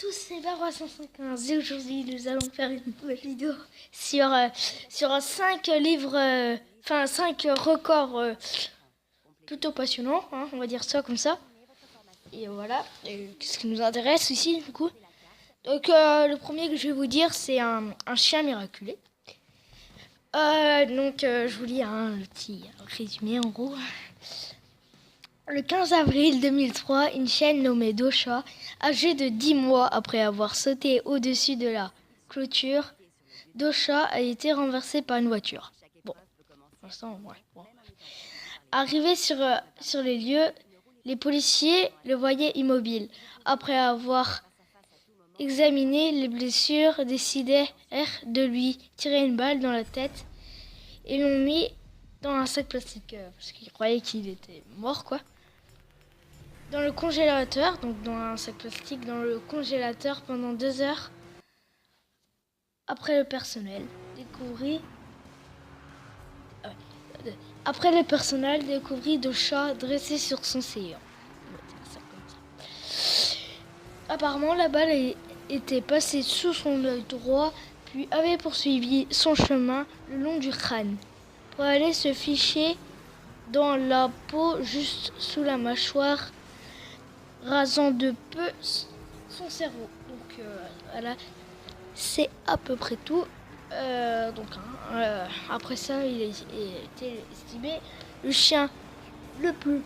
tous, c'est Barbara115 et aujourd'hui nous allons faire une nouvelle vidéo sur 5 livres, 5 records plutôt passionnants, hein, on va dire ça comme ça. Et voilà, qu'est-ce qui nous intéresse ici du coup. Donc le premier que je vais vous dire c'est un chien miraculé. Je vous lis le petit résumé en gros. Le 15 avril 2003, une chienne nommée Dosha, âgée de 10 mois après avoir sauté au-dessus de la clôture, Dosha a été renversée par une voiture. Bon, pour l'instant, ouais. Bon. Arrivé sur les lieux, les policiers le voyaient immobile. Après avoir examiné les blessures, décidèrent de lui tirer une balle dans la tête et l'ont mis dans un sac plastique parce qu'ils croyaient qu'il était mort, quoi. Dans le congélateur, donc dans un sac plastique, dans le congélateur pendant 2 heures. Après le personnel découvrit Dosha dressé sur son séant. Apparemment, la balle était passée sous son œil droit, puis avait poursuivi son chemin le long du crâne, pour aller se ficher dans la peau juste sous la mâchoire, rasant de peu son cerveau. Donc voilà, c'est à peu près tout. Après ça, il a été estimé le chien le plus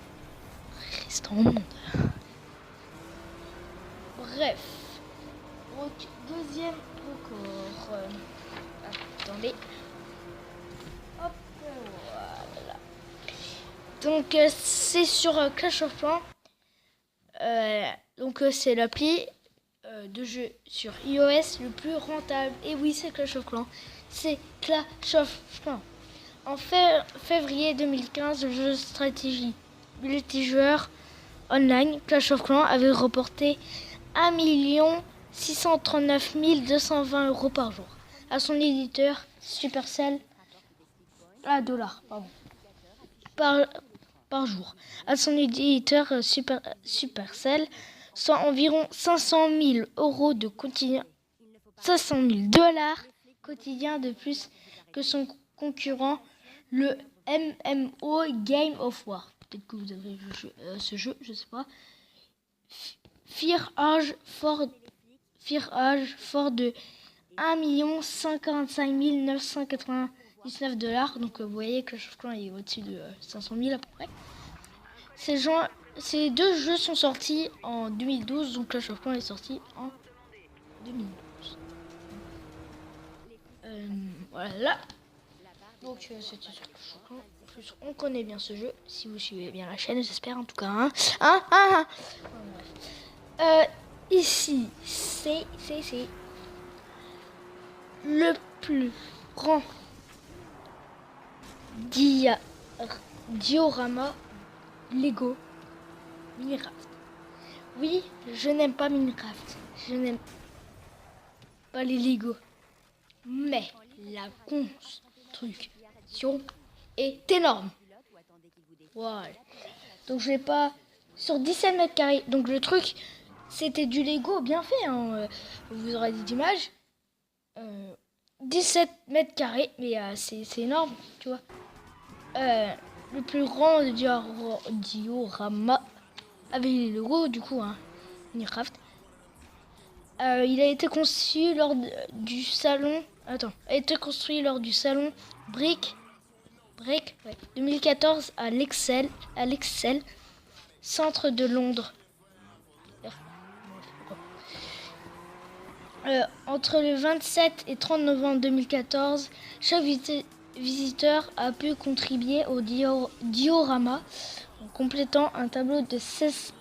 résistant au monde. Bref, donc deuxième record. Attendez. Hop, voilà. Donc c'est sur Clash of Clans. C'est l'appli de jeu sur iOS le plus rentable. Et oui, c'est Clash of Clans. C'est Clash of Clans. En février 2015, le jeu de stratégie multijoueur online Clash of Clans avait reporté 1 639 220 € par jour à son éditeur Supercell, dollars, pardon, par jour, à son éditeur Supercell, soit environ 500 000 € de quotidien, 500 000 $ quotidiens de plus que son concurrent, le MMO Game of War. Peut-être que vous avez joué ce jeu, je sais pas. Fear Age fort de 1 145 999 $. Donc vous voyez que Clash of Clans est au-dessus de 500 000 à peu près. Ces deux jeux sont sortis en 2012, donc Clash of Clans est sorti en 2012. Voilà. Donc c'était sur Clash of Clans. En plus, on connaît bien ce jeu, si vous suivez bien la chaîne, j'espère en tout cas. Ici, c'est le plus grand diorama Lego Minecraft. Oui, je n'aime pas Minecraft. Je n'aime pas les Lego. Mais la construction est énorme. Voilà. Donc je l'ai pas sur 17 mètres carrés. Donc le truc, c'était du Lego bien fait. Hein. Vous aurez des images. 17 mètres carrés, mais c'est énorme, tu vois. Le plus grand diorama avec les logos, du coup, Minecraft. Il a été construit lors du salon. Brick 2014 à l'Excel Centre de Londres. Entre le 27 et 30 novembre 2014, chaque visiteur a pu contribuer au diorama en complétant un tableau de 16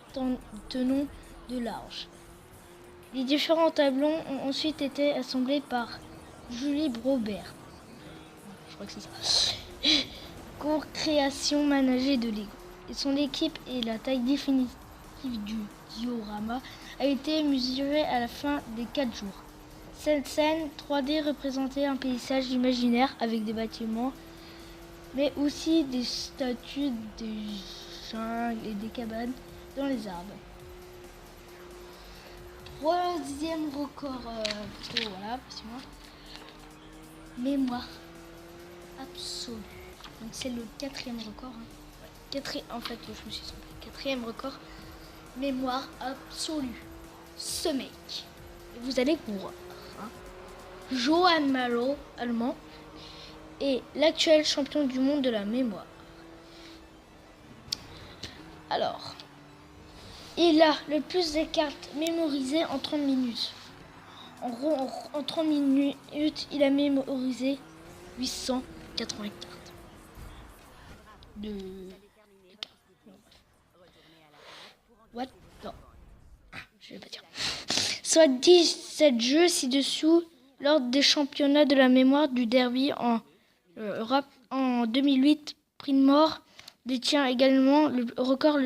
tenons de large. Les différents tableaux ont ensuite été assemblés par Julie Brobert. Je crois que c'est ça. Co-création managée de Lego. Et son équipe et la taille définitive du diorama a été mesurée à la fin des 4 jours. Cette scène 3D représentait un paysage imaginaire avec des bâtiments, mais aussi des statues, des jungles et des cabanes dans les arbres. Troisième record, voilà, moi. Mémoire absolue. Donc c'est le quatrième record. En fait, je me suis trompée. Quatrième record. Mémoire absolue. Ce mec. Vous allez voir. Johann Malo, allemand, est l'actuel champion du monde de la mémoire. Alors, il a le plus de cartes mémorisées en 30 minutes. En gros, en 30 minutes, il a mémorisé 880 cartes. De cartes. What? Non. Je vais pas dire. Soit 17 jeux ci-dessous lors des championnats de la mémoire du derby en Europe en 2008. Pridmore détient également le record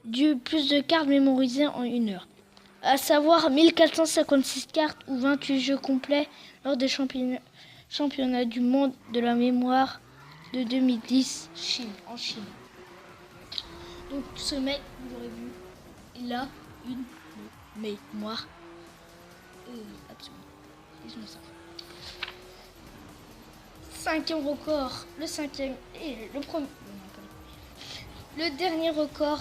du plus de cartes mémorisées en 1 heure. À savoir 1456 cartes ou 28 jeux complets lors des championnats du monde de la mémoire de 2010 en Chine. Donc ce mec, vous l'aurez vu, il a une mémoire absolue. Cinquième record, le cinquième et le premier. Le dernier record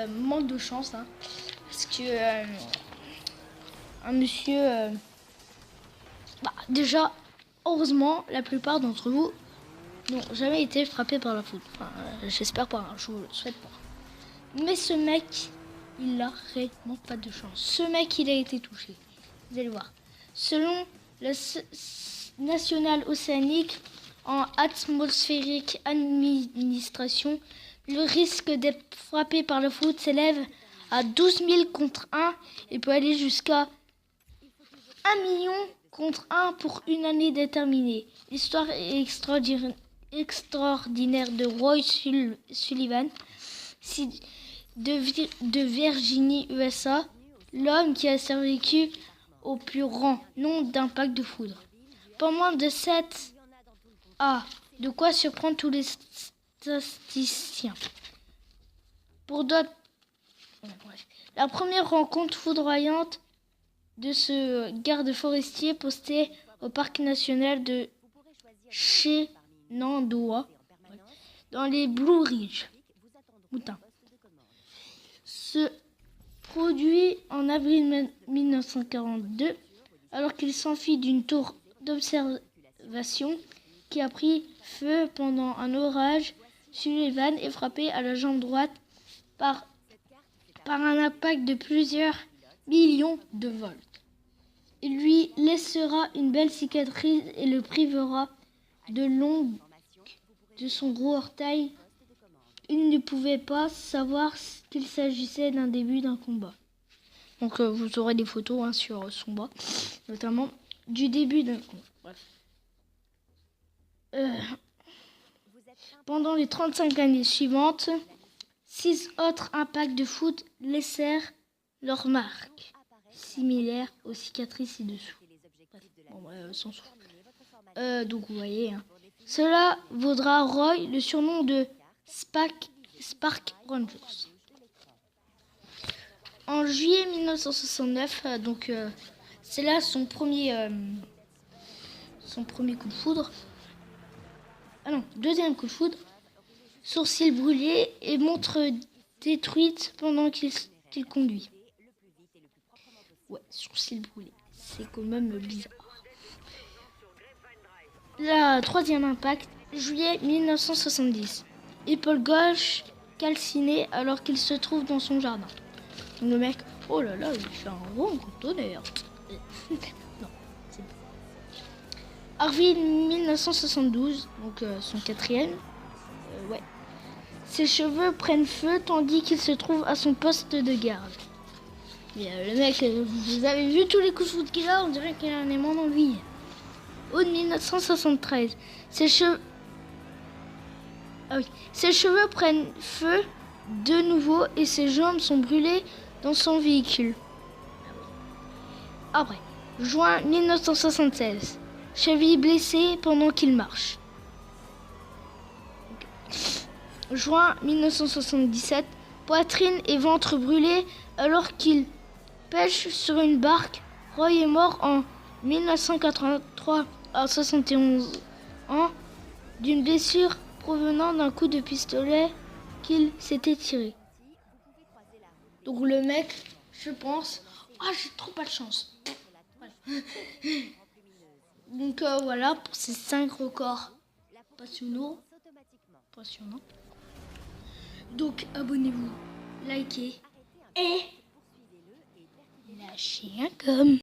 manque de chance, parce que un monsieur, déjà, heureusement, la plupart d'entre vous n'ont jamais été frappés par la foudre. Enfin, j'espère pas, je vous le souhaite pas. Mais ce mec, il a réellement pas de chance. Ce mec, il a été touché. Vous allez voir. Selon le National Oceanic en Atmosphérique Administration, le risque d'être frappé par la foudre s'élève à 12 000 contre 1 et peut aller jusqu'à 1 million contre 1 pour une année déterminée. L'histoire est extraordinaire de Roy Sullivan de Virginie, USA, l'homme qui a survécu au plus grand nombre d'impacts de foudre. Pas moins de 7 de quoi surprendre tous les statisticiens. Pour d'autres, la première rencontre foudroyante de ce garde forestier posté au parc national de Shenandoah dans les Blue Ridge Mountains se produit en avril 1942 alors qu'il s'enfuit d'une tour d'observation qui a pris feu pendant un orage. Sullivan est frappé à la jambe droite par un impact de plusieurs millions de volts. Il lui laissera une belle cicatrice et le privera de son gros orteil. Il ne pouvait pas savoir qu'il s'agissait d'un début d'un combat. Donc vous aurez des photos sur son bas, notamment du début d'un combat. Bref. Pendant les 35 années suivantes, 6 autres impacts de foudre laissèrent leurs marques, similaires aux cicatrices ci-dessous. Sans souffle. Donc vous voyez, cela vaudra à Roy le surnom de Spark Rangers. En juillet 1969, c'est là son premier coup de foudre. Deuxième coup de foudre. Sourcils brûlés et montre détruite pendant qu'il conduit. Ouais, sourcils brûlés. C'est quand même bizarre. La troisième impact, juillet 1970. Épaule gauche calcinée alors qu'il se trouve dans son jardin. Donc le mec, oh là là, il fait un rond tonnerre. Non, c'est bon. Harvey 1972, donc son quatrième. Ouais. Ses cheveux prennent feu tandis qu'il se trouve à son poste de garde. Et, le mec, vous avez vu tous les coups de foudre qu'il a, on dirait qu'il a un aimant dans lui. Août 1973, ses cheveux prennent feu de nouveau et ses jambes sont brûlées dans son véhicule. Après, juin 1976, cheville blessée pendant qu'il marche. Juin 1977, poitrine et ventre brûlés alors qu'il pêche sur une barque. Roy est mort en 1983 à 71 ans d'une blessure provenant d'un coup de pistolet qu'il s'était tiré. Donc le mec, je pense... Ah, j'ai trop pas de chance. Voilà. Donc voilà pour ces 5 records passionnants. Donc abonnez-vous, likez et lâchez un com.